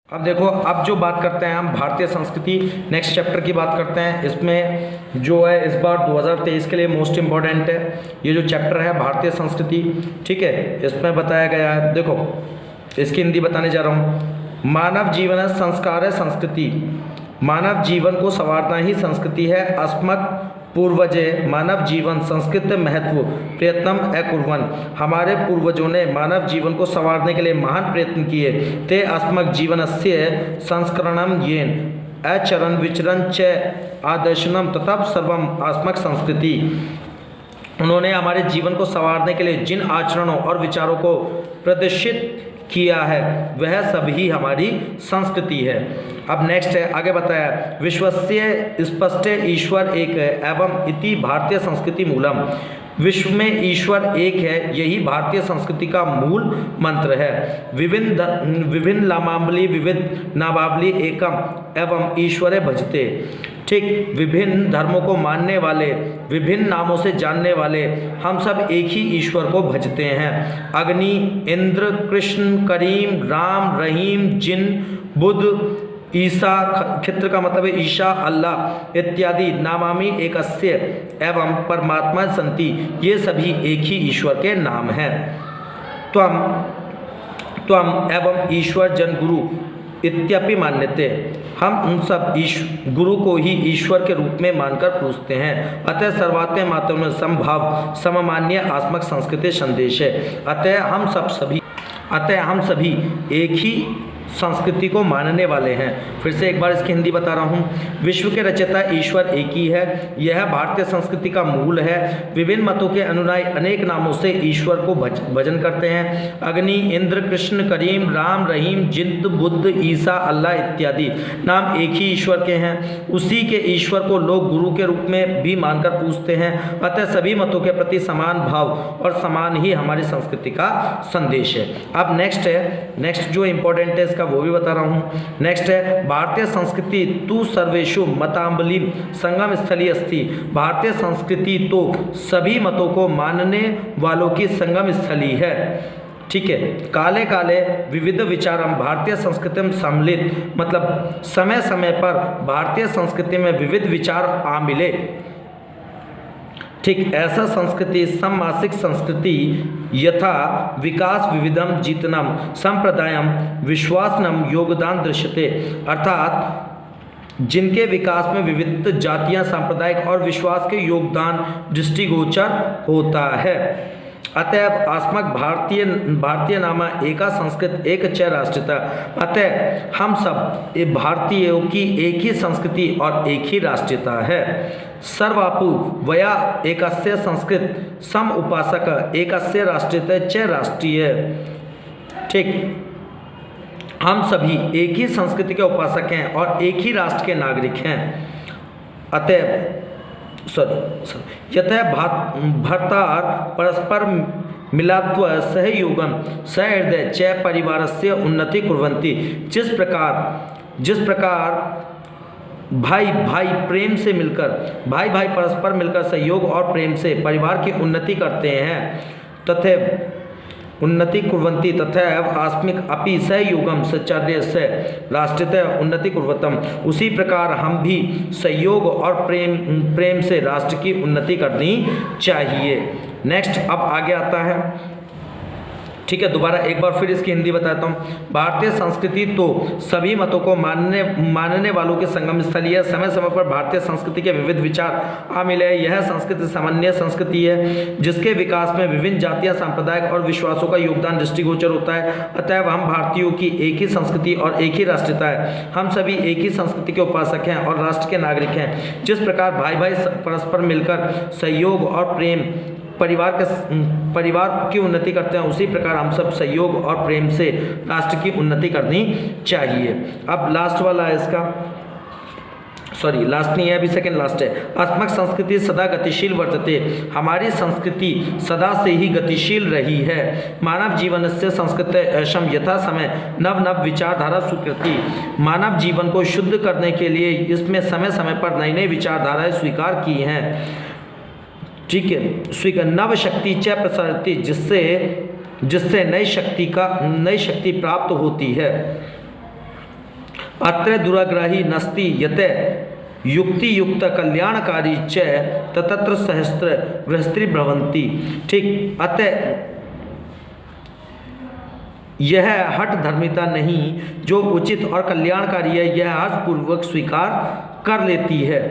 अब देखो, अब जो बात करते हैं हम भारतीय संस्कृति नेक्स्ट चैप्टर की बात करते हैं। इसमें जो है इस बार 2023 के लिए मोस्ट इम्पॉर्टेंट है ये जो चैप्टर है भारतीय संस्कृति। ठीक है, इसमें बताया गया है, देखो इसकी हिंदी बताने जा रहा हूँ। मानव जीवन संस्कार है संस्कृति, मानव जीवन को संवारना ही संस्कृति है। अस्मत् पूर्वजे मानव जीवन संस्कृत महत्व प्रयत्नम अकुर्वन्, हमारे पूर्वजों ने मानव जीवन को संवारने के लिए महान प्रयत्न किए। ते अस्मक जीवनस्य संस्करणम येन अचरण विचरण च आदर्शनम तथा सर्वम अस्मक संस्कृति, उन्होंने हमारे जीवन को संवारने के लिए जिन आचरणों और विचारों को प्रदर्शित किया है वह सभी हमारी संस्कृति है। अब नेक्स्ट है, आगे बताया विश्वस्य स्पष्ट ईश्वर एक है एवं इति भारतीय संस्कृति मूलम, विश्व में ईश्वर एक है यही भारतीय संस्कृति का मूल मंत्र है। विभिन्न लामावली विविध नामावली एकम एवं ईश्वरे भजते, ठीक, विभिन्न धर्मों को मानने वाले विभिन्न नामों से जानने वाले हम सब एक ही ईश्वर को भजते हैं। अग्नि, इंद्र, कृष्ण, करीम, राम, रहीम, जिन, बुद्ध, ईसा, खित्र का मतलब है ईशा, अल्लाह इत्यादि नामामि एकस्य एवं परमात्मा संति, ये सभी एक ही ईश्वर के नाम हैं। त्वम एवं ईश्वर जन गुरु इत्यपि मान्यते, हम उन सब गुरु को ही ईश्वर के रूप में मानकर पूजते हैं। अतः सर्वात्म मात्र में समभाव सममान्य आत्मक संस्कृति संदेश है। अतः हम सभी एक ही संस्कृति को मानने वाले हैं। फिर से एक बार इसकी हिंदी बता रहा हूँ। विश्व के रचयिता ईश्वर एक ही है, यह भारतीय संस्कृति का मूल है। विभिन्न मतों के अनुयायी अनेक नामों से ईश्वर को भजन करते हैं। अग्नि, इंद्र, कृष्ण, करीम, राम, रहीम, जिंद, बुद्ध, ईसा, अल्लाह इत्यादि नाम एक ही ईश्वर के हैं। उसी के ईश्वर को लोग गुरु के रूप में भी मानकर पूजते हैं। अतः सभी मतों के प्रति समान भाव और समान ही हमारी संस्कृति का संदेश है। अब नेक्स्ट जो इंपॉर्टेंट है इसका वो भी बता रहा हूँ। नेक्स्ट है भारतीय संस्कृति तु सर्वेषु मतांबली संगम स्थली अस्ति, भारतीय संस्कृति तो सभी मतों को मानने वालों की संगम स्थली है। ठीक है, काले काले विविध विचारम भारतीय संस्कृति में सम्मिलित, मतलब समय समय पर भारतीय संस्कृति में विविध विचार आ मिले। ठीक, ऐसा संस्कृति सममासिक संस्कृति यथा विकास विविधम जीतनम संप्रदायम विश्वासनम योगदान दृश्यते, अर्थात जिनके विकास में विविध जातियां सांप्रदायिक और विश्वास के योगदान दृष्टिगोचर होता है। अतएव अस्मक भारतीय नामा एका संस्कृत एक च राष्ट्रता, अतः हम सब भारतीयों की एक ही संस्कृति और एक ही राष्ट्रीयता है। सर्वापु वया एकस्य संस्कृत सम उपासक एकस्य राष्ट्रीयता च राष्ट्रीय, ठीक, हम सभी एक ही संस्कृति के उपासक हैं और एक ही राष्ट्र के नागरिक हैं। अतः यतः भर्तार परस्पर मिलात्व सहयोगम सहृदय च परिवारस्य उन्नति कुर्वन्ति, जिस प्रकार भाई प्रेम से मिलकर भाई परस्पर मिलकर सहयोग और प्रेम से परिवार की उन्नति करते हैं, तथा उन्नति कुर्वन्ति तथा आस्मिक अपि सहयोगम सचार्य से राष्ट्रीय उन्नति कुर्वतम, उसी प्रकार हम भी सहयोग और प्रेम से राष्ट्र की उन्नति करनी चाहिए। नेक्स्ट अब आगे आता है। ठीक है, दोबारा एक बार फिर इसकी हिंदी बताता हूँ। भारतीय संस्कृति तो सभी मतों को मानने वालों की संगम स्थली है। समय समय पर भारतीय संस्कृति के विविध विचार आ मिले। यह संस्कृति सामान्य संस्कृति है जिसके विकास में विभिन्न जातियां सांप्रदायिक और विश्वासों का योगदान दृष्टिगोचर होता है। अतएव हम भारतीयों की एक ही संस्कृति और एक ही राष्ट्रीयता है। हम सभी एक ही संस्कृति के उपासक हैं और राष्ट्र के नागरिक हैं। जिस प्रकार भाई परस्पर मिलकर सहयोग और प्रेम परिवार की उन्नति करते हैं, उसी प्रकार हम सब सहयोग और प्रेम से राष्ट्र की उन्नति करनी चाहिए। अब लास्ट वाला है इसका, सॉरी लास्ट नहीं है, अभी सेकंड लास्ट है। अस्मक संस्कृति सदा गतिशील वर्तते, हमारी संस्कृति सदा से ही गतिशील रही है। मानव जीवन से संस्कृत ऐशम यथा समय नव नव विचारधारा स्वीकृति, मानव जीवन को शुद्ध करने के लिए इसमें समय समय पर नई नई विचारधाराएं स्वीकार की हैं। ठीक है, नव शक्ति च प्रसारती, जिससे नई शक्ति प्राप्त होती है। अत्र दुराग्रही नस्ति यते युक्ति युक्त कल्याणकारी च तत्र सहस्त्र गृहस्थी भ्रवंती। ठीक, अतः यह हठ धर्मिता नहीं जो उचित और कल्याणकारी है, यह हर्षपूर्वक स्वीकार कर लेती है।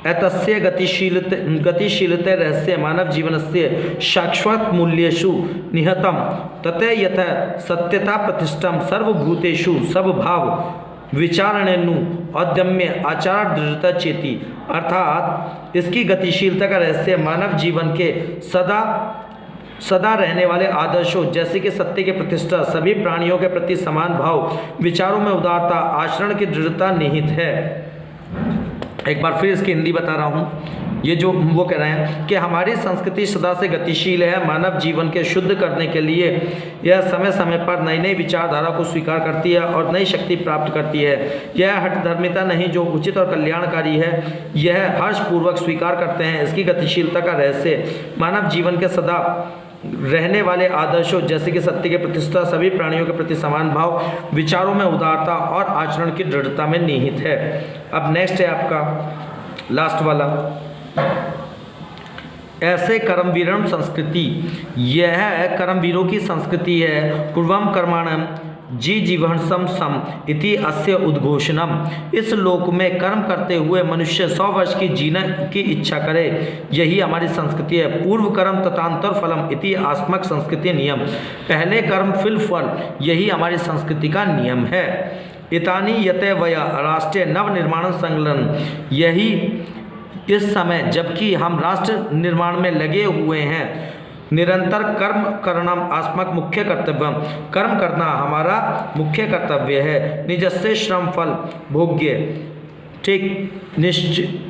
एतस्य गतिशीलते रहस्य मानव जीवनस्य शाश्वत मूल्येषु निहितं तते यथ सत्यता प्रतिष्ठम सर्वभूतेषु सबभाव विचारणेनु औद्यम्य आचार दृढ़ता चेती। अर्थात इसकी गतिशीलता का रहस्य मानव जीवन के सदा रहने वाले आदर्शों जैसे कि सत्य की प्रतिष्ठा, सभी प्राणियों के प्रति समान भाव, विचारों में उदारता, आचरण की दृढ़ता निहित है। एक बार फिर इसकी हिंदी बता रहा हूँ। ये जो वो कह रहे हैं कि हमारी संस्कृति सदा से गतिशील है, मानव जीवन के शुद्ध करने के लिए यह समय समय पर नई नई विचारधारा को स्वीकार करती है और नई शक्ति प्राप्त करती है। यह हठधर्मिता नहीं जो उचित और कल्याणकारी है, यह हर्षपूर्वक स्वीकार करते हैं। इसकी गतिशीलता का रहस्य मानव जीवन के सदा रहने वाले आदर्शों जैसे कि सत्य की प्रतिष्ठा, सभी प्राणियों के प्रति समान भाव, विचारों में उदारता और आचरण की दृढ़ता में निहित है। अब नेक्स्ट है आपका लास्ट वाला, ऐसे कर्मवीरम संस्कृति। यह कर्मवीरों की संस्कृति है। पूर्वम कर्माणम जी जीवनसम सम इति अस्य उद्घोषणम। इस लोक में कर्म करते हुए मनुष्य 100 वर्ष की जीने की इच्छा करे, यही हमारी संस्कृति है। पूर्व कर्म तथांतर फलम इति आस्मक संस्कृति नियम। पहले कर्म फिर फल, यही हमारी संस्कृति का नियम है। इतानी यते वया राष्ट्रीय नव निर्माण संकलन। यही इस समय जबकि हम राष्ट्र निर्माण में लगे हुए हैं, निरंतर कर्म करना आस्मक मुख्य कर्तव्य। कर्म करना हमारा मुख्य कर्तव्य है। निजस्य श्रम फल भोग्य। ठीक, निश्चित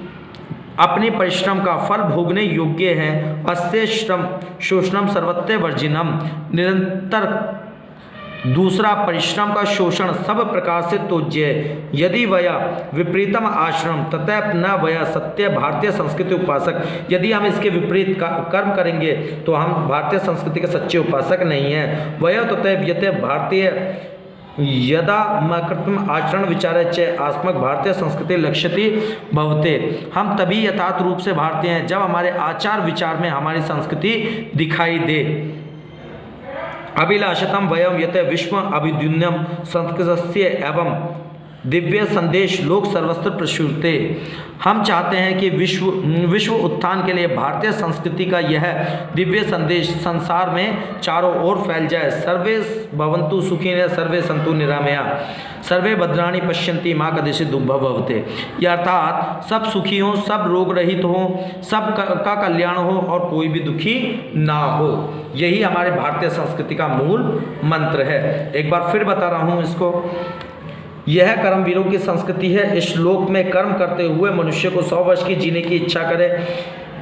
अपनी परिश्रम का फल भोगने योग्य है। अस्य श्रम शोषणम सर्वत्र वर्जिनम। निरंतर दूसरा परिश्रम का शोषण सब प्रकार से तोज्य है। यदि वया विपरीतम आश्रम तथा न वया सत्य भारतीय संस्कृति उपासक। यदि हम इसके विपरीत कर्म करेंगे तो हम भारतीय संस्कृति के सच्चे उपासक नहीं हैं। वया तथा यते भारतीय यदा मकृतम आचरण विचारे च आस्मक भारतीय संस्कृति लक्ष्यति भवते। हम तभी यथार्थ रूप से भारतीय हैं जब हमारे आचार विचार में हमारी संस्कृति दिखाई दे। अभिलाषितम वयम यत विश्व अभिद्युन्यम संस्कृतस्य एवं दिव्य संदेश लोक सर्वत्र प्रसुरते। हम चाहते हैं कि विश्व उत्थान के लिए भारतीय संस्कृति का यह दिव्य संदेश संसार में चारों ओर फैल जाए। सर्वे भवन्तु सुखिनः सर्वे सन्तु निरामया सर्वे भद्राणि पश्यन्ति माँ कदाचित् दुःखं भवते। यह अर्थात सब सुखी हों, सब रोग रहित हों, सब का कल्याण हो और कोई भी दुखी ना हो। यही हमारे भारतीय संस्कृति का मूल मंत्र है। एक बार फिर बता रहा हूँ इसको। यह कर्मवीरों की संस्कृति है। इस श्लोक में कर्म करते हुए मनुष्य को 100 वर्ष की जीने की इच्छा करे,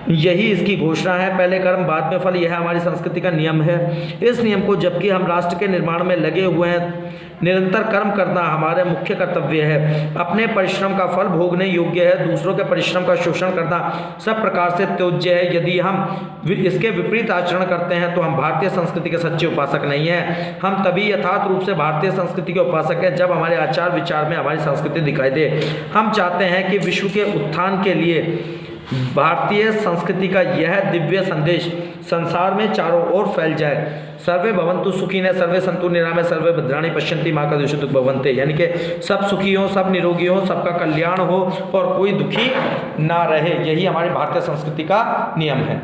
यही इसकी घोषणा है। पहले कर्म बाद में फल, यह हमारी संस्कृति का नियम है। इस नियम को जबकि हम राष्ट्र के निर्माण में लगे हुए हैं, निरंतर कर्म करना हमारा मुख्य कर्तव्य है। अपने परिश्रम का फल भोगने योग्य है। दूसरों के परिश्रम का शोषण करना सब प्रकार से त्याज्य है। यदि हम इसके विपरीत आचरण करते हैं तो हम भारतीय संस्कृति के सच्चे उपासक नहीं हैं। हम तभी यथार्थ रूप से भारतीय संस्कृति के उपासक हैं जब हमारे आचार विचार में हमारी संस्कृति दिखाई दे। हम चाहते हैं कि विश्व के उत्थान के लिए भारतीय संस्कृति का यह दिव्य संदेश संसार में चारों ओर फैल जाए। सर्वे भवन्तु सुखिनः सर्वे सन्तु निरामया सर्वे भद्राणि पश्यन्ति माँ कदाचित् दुःखं भवन्ते। यानी कि सब सुखी हो, सब निरोगी हो, सबका कल्याण हो और कोई दुखी ना रहे। यही हमारी भारतीय संस्कृति का नियम है।